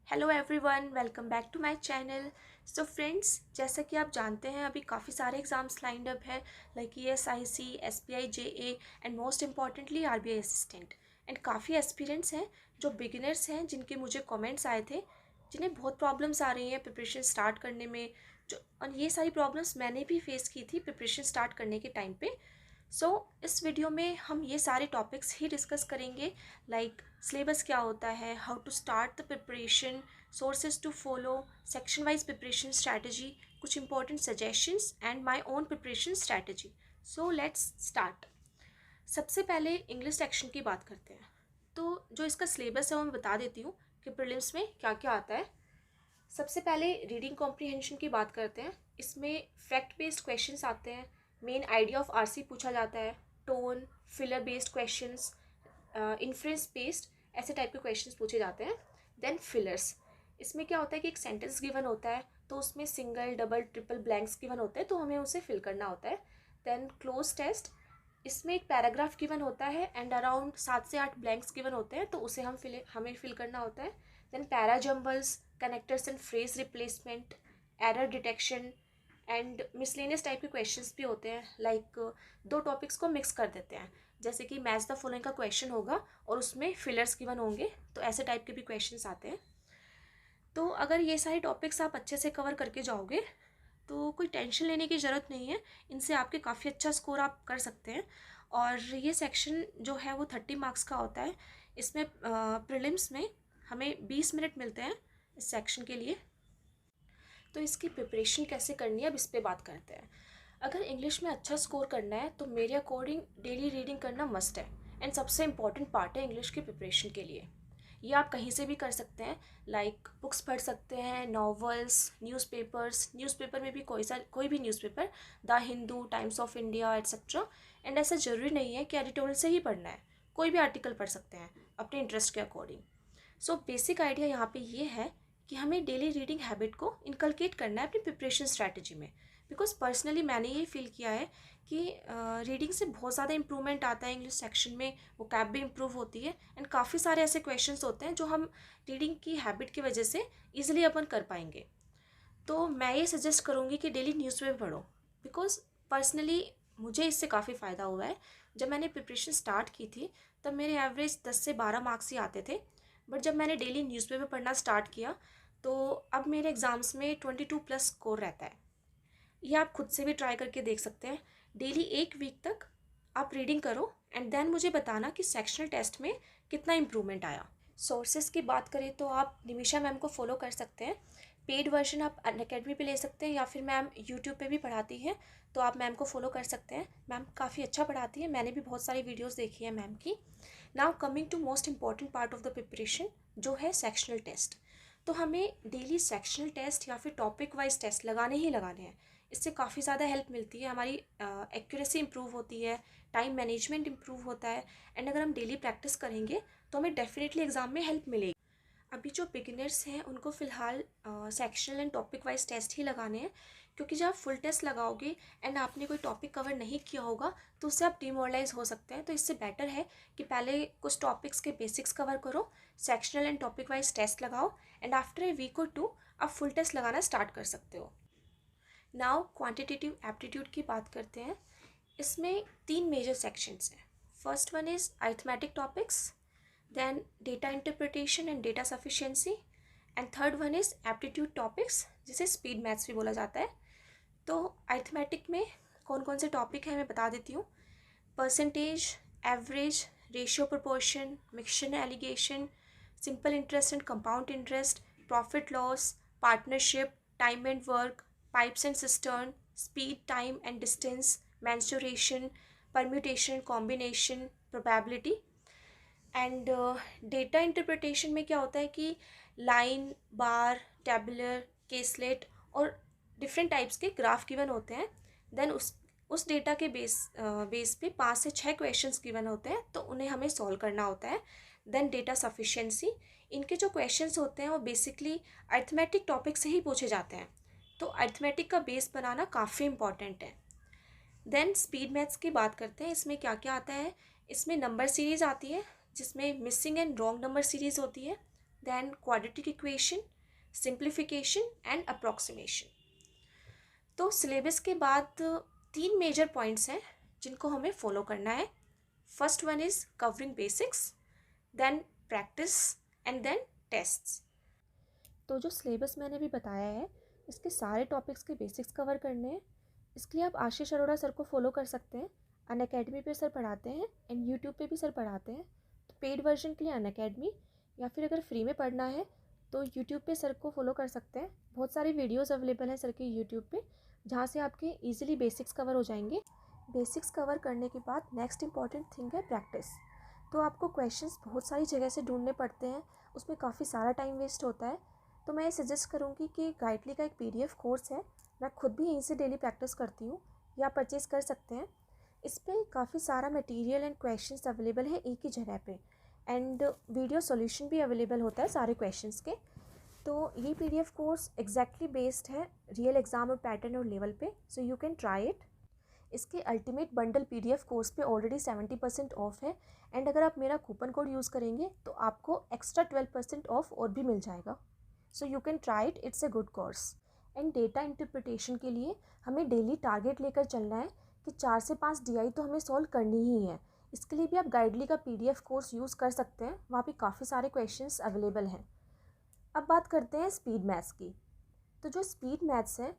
Hello everyone, welcome back to my channel. So friends, जैसा कि आप जानते हैं अभी काफ़ी सारे एग्ज़ाम्स लाइंड अप है, like ESIC, SBI JA and most importantly RBI assistant. And काफ़ी एस्पिरेंट्स हैं जो बिगिनर्स हैं, जिनके मुझे कमेंट्स आए थे, जिन्हें बहुत प्रॉब्लम्स आ रही हैं प्रिपरेशन स्टार्ट करने में। जो और ये सारी प्रॉब्लम्स मैंने भी फेस की थी प्रिपरेशन स्टार्ट करने के टाइम पे। सो इस वीडियो में हम ये सारे टॉपिक्स ही डिस्कस करेंगे, लाइक सिलेबस क्या होता है, how to start the preparation, sources to follow, section wise preparation strategy, कुछ important suggestions and my own preparation strategy. So let's start. सबसे पहले इंग्लिश सेक्शन की बात करते हैं। तो जो इसका सिलेबस है वो मैं बता देती हूँ कि प्रीलिम्स में क्या क्या आता है। सबसे पहले रीडिंग कॉम्प्रिहेंशन की बात करते हैं। इसमें फैक्ट बेस्ड क्वेश्चंस आते हैं, मेन आइडिया ऑफ आरसी पूछा जाता है, tone, filler based questions, inference based, ऐसे टाइप के क्वेश्चंस पूछे जाते हैं। देन फिलर्स, इसमें क्या होता है कि एक सेंटेंस गिवन होता है, तो उसमें single double triple blanks given होते हैं, तो हमें उसे फिल करना होता है। देन क्लोज टेस्ट, इसमें एक पैराग्राफ गिवन होता है एंड अराउंड 7 से 8 ब्लैंक्स गिवन होते हैं, तो उसे हमें फिल करना होता है। Then para jumbles, connectors and phrase replacement, error detection and miscellaneous type के क्वेश्चंस भी होते हैं, लाइक दो टॉपिक्स को मिक्स कर देते हैं, जैसे कि मैच द फॉलोइंग का क्वेश्चन होगा और उसमें फिलर्स गिवन होंगे, तो ऐसे टाइप के भी क्वेश्चंस आते हैं। तो अगर ये सारे टॉपिक्स आप अच्छे से कवर करके जाओगे तो कोई टेंशन लेने की ज़रूरत नहीं है, इनसे आपके काफ़ी अच्छा स्कोर आप कर सकते हैं। और ये सेक्शन जो है वो 30 मार्क्स का होता है। इसमें प्रीलिम्स में हमें 20 मिनट मिलते हैं इस सेक्शन के लिए। तो इसकी प्रिपरेशन कैसे करनी है, अब इस पर बात करते हैं। अगर इंग्लिश में अच्छा स्कोर करना है तो मेरे अकॉर्डिंग डेली रीडिंग करना मस्ट है एंड सबसे इम्पॉर्टेंट पार्ट है इंग्लिश की प्रिपरेशन के लिए। ये आप कहीं से भी कर सकते हैं, लाइक बुक्स पढ़ सकते हैं, नॉवेल्स, न्यूज़पेपर्स, न्यूज़पेपर में भी कोई भी newspaper, the Hindu, times of India etcetera. And ऐसा ज़रूरी नहीं है कि एडिटोरियल से ही पढ़ना है, कोई भी आर्टिकल पढ़ सकते हैं अपने इंटरेस्ट के अकॉर्डिंग। सो बेसिक आइडिया यहाँ पे ये है कि हमें डेली रीडिंग हैबिट को इनकलकेट करना है अपनी प्रिपरेशन स्ट्रैटेजी में। बिकॉज पर्सनली मैंने ये फील किया है कि रीडिंग से बहुत ज़्यादा इंप्रूवमेंट आता है इंग्लिश सेक्शन में, वो कैब भी इंप्रूव होती है एंड काफ़ी सारे ऐसे क्वेश्चंस होते हैं जो हम रीडिंग की हैबिट की वजह से ईजिली अपन कर पाएंगे। तो मैं ये सजेस्ट करूँगी कि डेली न्यूज़पेपर पढ़ो, बिकॉज पर्सनली मुझे इससे काफ़ी फ़ायदा हुआ है। जब मैंने प्रिपरेशन स्टार्ट की थी तब मेरे एवरेज 10 से 12 मार्क्स ही आते थे, बट जब मैंने डेली न्यूज़पेपर पढ़ना स्टार्ट किया तो अब मेरे एग्ज़ाम्स में 22+ स्कोर रहता है। ये आप खुद से भी ट्राई करके देख सकते हैं। डेली 1 वीक तक आप रीडिंग करो एंड देन मुझे बताना कि सेक्शनल टेस्ट में कितना इम्प्रूवमेंट आया। सोर्सेज की बात करें तो आप निमिषा मैम को फॉलो कर सकते हैं। पेड वर्जन आप अनअकैडमी पे ले सकते हैं, या फिर मैम यूट्यूब पे भी पढ़ाती हैं, तो आप मैम को फॉलो कर सकते हैं। मैम काफ़ी अच्छा पढ़ाती है, मैंने भी बहुत सारी वीडियोस देखी है मैम की। Now coming to most important part of the preparation, जो है सेक्शनल टेस्ट। तो हमें डेली सेक्शनल टेस्ट या फिर टॉपिक वाइज टेस्ट लगाने ही लगाने हैं। इससे काफ़ी ज़्यादा हेल्प मिलती है, हमारी एक्यूरेसी इंप्रूव होती है, टाइम मैनेजमेंट इंप्रूव होता है एंड अगर हम डेली प्रैक्टिस करेंगे तो हमें डेफिनेटली एग्ज़ाम में हेल्प मिलेगी। अभी जो बिगिनर्स हैं उनको फ़िलहाल sectional and topic wise test ही लगाने हैं, क्योंकि जब आप फुल टेस्ट लगाओगे एंड आपने कोई टॉपिक कवर नहीं किया होगा तो उससे आप डिमोरलाइज हो सकते हैं। तो इससे बेटर है कि पहले कुछ टॉपिक्स के बेसिक्स कवर करो, sectional and topic wise test लगाओ एंड आफ्टर ए वीक और 2 आप फुल टेस्ट लगाना स्टार्ट कर सकते हो। नाउ क्वांटिटेटिव एप्टीट्यूड की बात करते हैं। इसमें 3 मेजर सेक्शंस हैं। First one is arithmetic topics, then data interpretation and data sufficiency and third one is aptitude topics, जिसे स्पीड मैथ्स भी बोला जाता है। तो अरिथमेटिक में कौन कौन से टॉपिक हैं मैं बता देती हूँ। Percentage, average, ratio proportion, mixture allegation, simple interest and compound interest, profit loss, partnership, time and work, pipes and cistern, speed, time and distance, mensuration, permutation, combination, probability। And data interpretation में क्या होता है कि line, बार, tabular, caselet और different types के graph given होते हैं। Then उस डेटा के बेस पे 5 से 6 क्वेश्चंस गिवन होते हैं, तो उन्हें हमें सॉल्व करना होता है। देन डेटा सफिशिएंसी, इनके जो क्वेश्चंस होते हैं वो बेसिकली अरिथमेटिक टॉपिक से ही पूछे जाते हैं, तो अरिथमेटिक का बेस बनाना काफ़ी इंपॉर्टेंट है। देन स्पीड मैथ्स की बात करते हैं। इसमें क्या क्या आता है, इसमें नंबर सीरीज़ आती है जिसमें missing and wrong number series होती है। Then quadratic equation, simplification and approximation. तो सिलेबस के बाद 3 मेजर पॉइंट्स हैं जिनको हमें फॉलो करना है। First one is covering basics, then practice and then tests. तो जो सिलेबस मैंने अभी बताया है इसके सारे टॉपिक्स के बेसिक्स कवर करने हैं। इसके लिए आप आशीष अरोड़ा सर को फॉलो कर सकते हैं। अनअकैडमी पे सर पढ़ाते हैं एंड यूट्यूब पे भी सर पढ़ाते हैं। तो पेड वर्जन के लिए अनअकैडमी, या फिर अगर फ्री में पढ़ना है तो यूट्यूब पे सर को फॉलो कर सकते हैं। बहुत सारी वीडियोस अवेलेबल हैं सर के यूट्यूब पे, जहाँ से आपके ईजिली बेसिक्स कवर हो जाएंगे। बेसिक्स कवर करने के बाद नेक्स्ट इंपॉर्टेंट थिंग है प्रैक्टिस। तो आपको क्वेश्चंस बहुत सारी जगह से ढूंढने पड़ते हैं, उसमें काफ़ी सारा टाइम वेस्ट होता है। तो मैं सजेस्ट करूँगी कि गाइडली का एक PDF कोर्स है, मैं खुद भी यहीं से डेली प्रैक्टिस करती हूँ, या परचेज़ कर सकते हैं। इस पर काफ़ी सारा मटेरियल एंड क्वेश्चंस अवेलेबल है एक ही जगह पे, एंड वीडियो सॉल्यूशन भी अवेलेबल होता है सारे क्वेश्चंस के। तो ये PDF कोर्स एग्जैक्टली बेस्ड है रियल एग्ज़ाम और पैटर्न और लेवल पे, so you can try it. इसके अल्टीमेट बंडल PDF कोर्स पे ऑलरेडी 70% ऑफ है, एंड अगर आप मेरा कूपन कोड यूज़ करेंगे तो आपको एक्स्ट्रा 12% ऑफ और भी मिल जाएगा। So you can try it, it's a good course. And data interpretation के लिए हमें डेली टारगेट लेकर चलना है कि 4 से 5 DI तो हमें सॉल्व करनी ही है। इसके लिए भी आप गाइडली का PDF कोर्स यूज़ कर सकते हैं, वहाँ पे काफ़ी सारे क्वेश्चंस अवेलेबल हैं। अब बात करते हैं स्पीड मैथ्स की। तो जो स्पीड मैथ्स है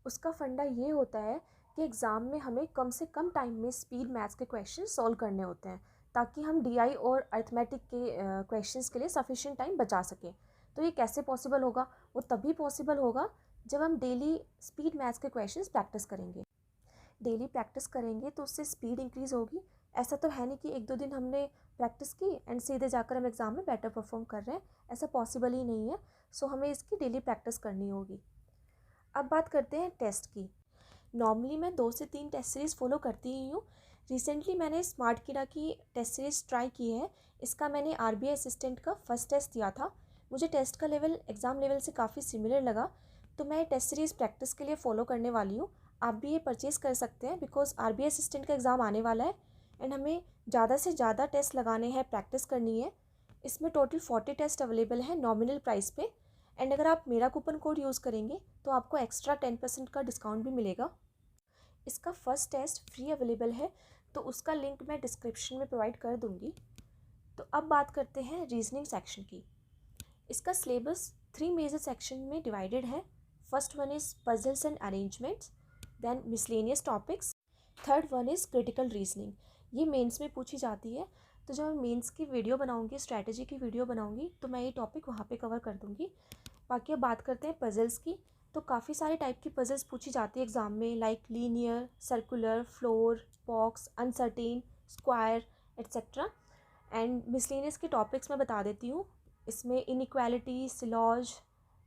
उसका फंडा ये होता है कि एग्ज़ाम में हमें कम से कम टाइम में स्पीड मैथ्स के क्वेश्चन सॉल्व करने होते हैं, ताकि हम DI और अर्थमेटिक के क्वेश्चंस के लिए सफिशिएंट टाइम बचा सकें। तो ये कैसे पॉसिबल होगा? वो तभी पॉसिबल होगा जब हम डेली स्पीड मैथ्स के क्वेश्चंस प्रैक्टिस करेंगे। डेली प्रैक्टिस करेंगे तो उससे स्पीड इंक्रीज़ होगी। ऐसा तो है नहीं कि 1-2 दिन हमने प्रैक्टिस की एंड सीधे जाकर हम एग्ज़ाम में बेटर परफॉर्म कर रहे हैं, ऐसा पॉसिबल ही नहीं है। सो हमें इसकी डेली प्रैक्टिस करनी होगी। अब बात करते हैं टेस्ट की। नॉर्मली मैं 2 से 3 टेस्ट सीरीज़ फॉलो करती ही हूँ। रिसेंटली मैंने स्मार्ट किडा की टेस्ट सीरीज़ ट्राई की है। इसका मैंने RBI असिस्टेंट का फर्स्ट टेस्ट दिया था। मुझे टेस्ट का लेवल एग्ज़ाम लेवल से काफ़ी सिमिलर लगा, तो मैं टेस्ट सीरीज़ प्रैक्टिस के लिए फ़ॉलो करने वाली हूँ। आप भी ये परचेज़ कर सकते हैं, बिकॉज RBI असिस्टेंट का एग्ज़ाम आने वाला है एंड हमें ज़्यादा से ज़्यादा टेस्ट लगाने हैं, प्रैक्टिस करनी है। इसमें टोटल 40 टेस्ट अवेलेबल हैं नॉमिनल प्राइस पे, एंड अगर आप मेरा कूपन कोड यूज़ करेंगे तो आपको एक्स्ट्रा 10% का डिस्काउंट भी मिलेगा। इसका फर्स्ट टेस्ट फ्री अवेलेबल है, तो उसका लिंक मैं डिस्क्रिप्शन में प्रोवाइड कर दूँगी। तो अब बात करते हैं रीजनिंग सेक्शन की। इसका सिलेबस 3 मेजर सेक्शन में डिवाइडेड है। First one is puzzles and arrangements, then miscellaneous topics, third one is critical reasoning. ये मेंस में पूछी जाती है, तो जब मैं मेंस की वीडियो बनाऊंगी, स्ट्रैटेजी की वीडियो बनाऊंगी, तो मैं ये टॉपिक वहाँ पे कवर कर दूँगी। बाकी अब बात करते हैं पजल्स की। तो काफ़ी सारे टाइप की पजल्स पूछी जाती है एग्ज़ाम में, like linear, circular, floor, box, uncertain, square etcetera. And miscellaneous के टॉपिक्स मैं बता देती हूँ। इसमें inequality, syllogism,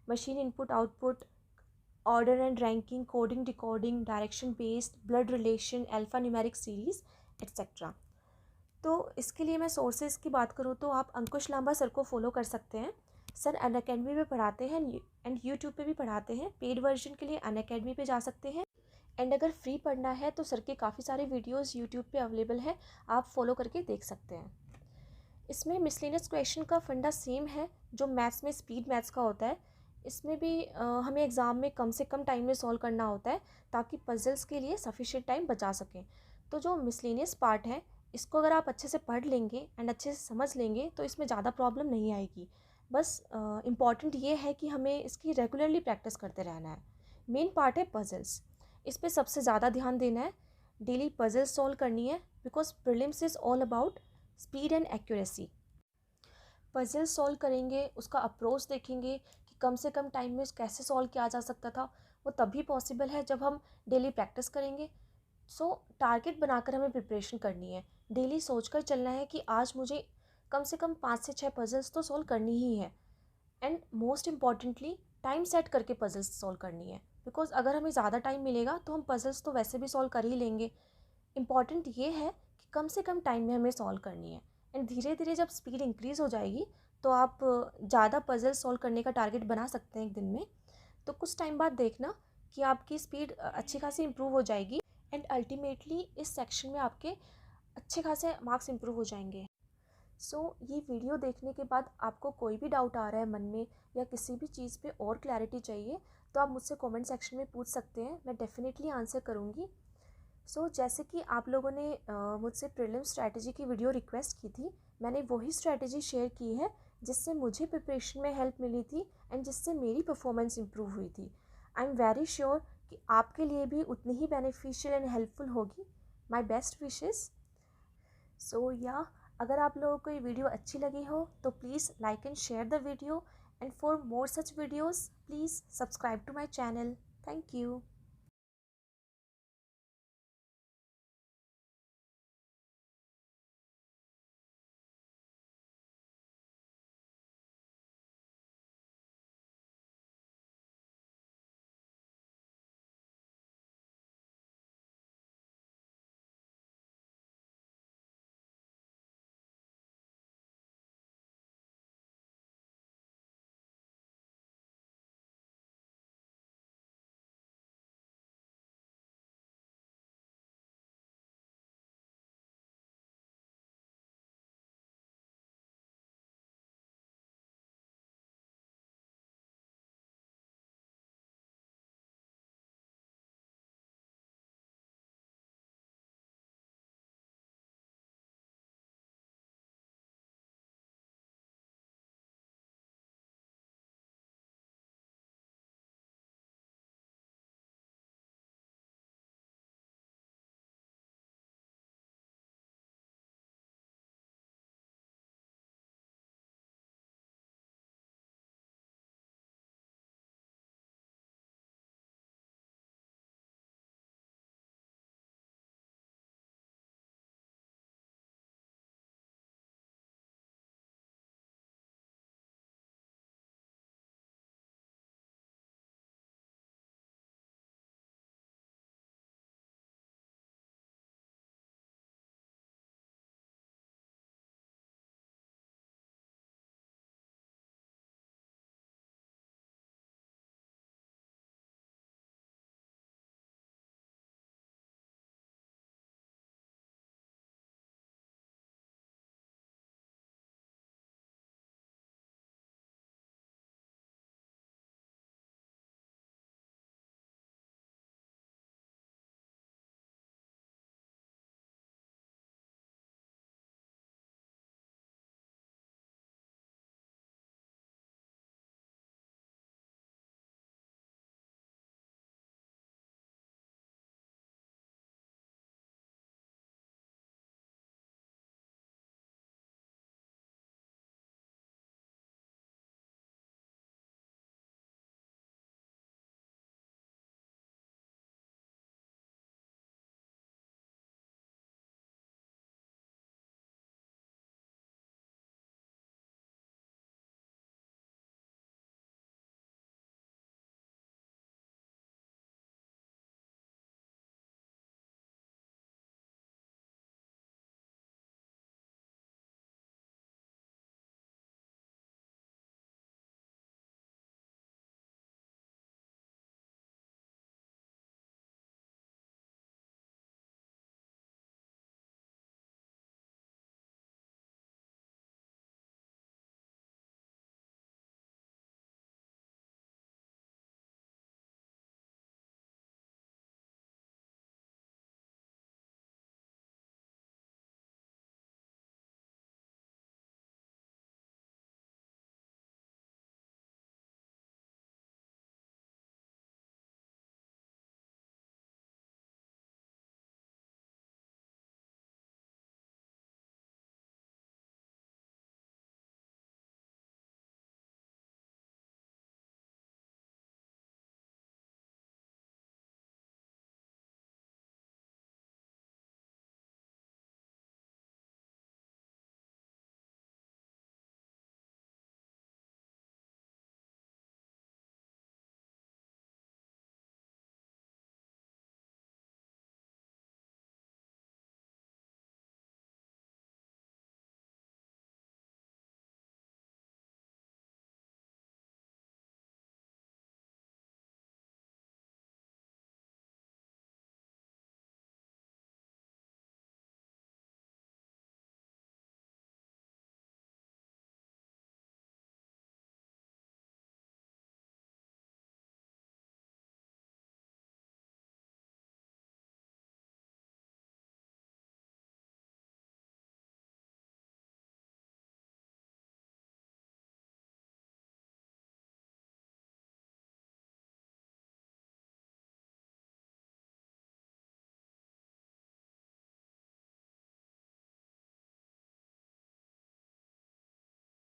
machine input output, order and ranking, coding decoding, direction based, blood relation, alpha numeric series etcetera. तो इसके लिए मैं सोर्सेज की बात करूँ तो आप अंकुश लांबा सर को फॉलो कर सकते हैं। सर अनअकैडमी पे पढ़ाते हैं एंड यूट्यूब पे भी पढ़ाते हैं। पेड वर्जन के लिए अनअकैडमी पे जा सकते हैं, एंड अगर फ्री पढ़ना है तो सर के काफ़ी सारे वीडियोस यूट्यूब पे अवेलेबल है, आप फॉलो करके देख सकते हैं। इसमें मिसलेनियस क्वेश्चन का फंडा सेम है जो मैथ्स में स्पीड मैथ्स का होता है। इसमें भी हमें एग्ज़ाम में कम से कम टाइम में सॉल्व करना होता है, ताकि पजल्स के लिए सफिशिएंट टाइम बचा सकें। तो जो मिसलेनियस पार्ट है, इसको अगर आप अच्छे से पढ़ लेंगे एंड अच्छे से समझ लेंगे तो इसमें ज़्यादा प्रॉब्लम नहीं आएगी। बस इम्पॉर्टेंट ये है कि हमें इसकी रेगुलरली प्रैक्टिस करते रहना है। मेन पार्ट है पजल्स, इस पर सबसे ज़्यादा ध्यान देना है। डेली पजल्स सॉल्व करनी है, because prelims is all about speed and accuracy. Puzzle solve करेंगे, उसका अप्रोच देखेंगे कि कम से कम टाइम में कैसे सॉल्व किया जा सकता था, वो तभी पॉसिबल है जब हम डेली प्रैक्टिस करेंगे। सो टारगेट बनाकर हमें प्रिपरेशन करनी है। डेली सोचकर चलना है कि आज मुझे कम से कम 5 से 6 पजल्स तो सॉल्व करनी ही है, and most importantly time set करके पजल्स सॉल्व करनी है। बिकॉज अगर हमें ज़्यादा टाइम मिलेगा तो हम पजल्स तो वैसे भी सॉल्व कर ही लेंगे। इम्पॉर्टेंट ये है कि कम से कम टाइम में हमें सॉल्व करनी है, एंड धीरे धीरे जब स्पीड इंक्रीज़ हो जाएगी तो आप ज़्यादा पजल सॉल्व करने का टारगेट बना सकते हैं एक दिन में। तो कुछ टाइम बाद देखना कि आपकी स्पीड अच्छी खासी इंप्रूव हो जाएगी, एंड अल्टीमेटली इस सेक्शन में आपके अच्छे खासे मार्क्स इंप्रूव हो जाएंगे। ये वीडियो देखने के बाद आपको कोई भी डाउट आ रहा है मन में या किसी भी चीज़ पे और क्लैरिटी चाहिए तो आप मुझसे कमेंट सेक्शन में पूछ सकते हैं, मैं डेफ़िनेटली आंसर करूँगी। जैसे कि आप लोगों ने मुझसे प्रीलिम स्ट्रैटेजी की वीडियो रिक्वेस्ट की थी, मैंने वही स्ट्रैटेजी शेयर की है जिससे मुझे प्रिपरेशन में हेल्प मिली थी एंड जिससे मेरी परफॉर्मेंस इम्प्रूव हुई थी। आई एम वेरी श्योर कि आपके लिए भी उतनी ही बेनिफिशियल एंड हेल्पफुल होगी। My best wishes. या अगर आप लोगों को ये वीडियो अच्छी लगी हो तो please like and share the video, and for more such videos please subscribe to my channel. Thank you.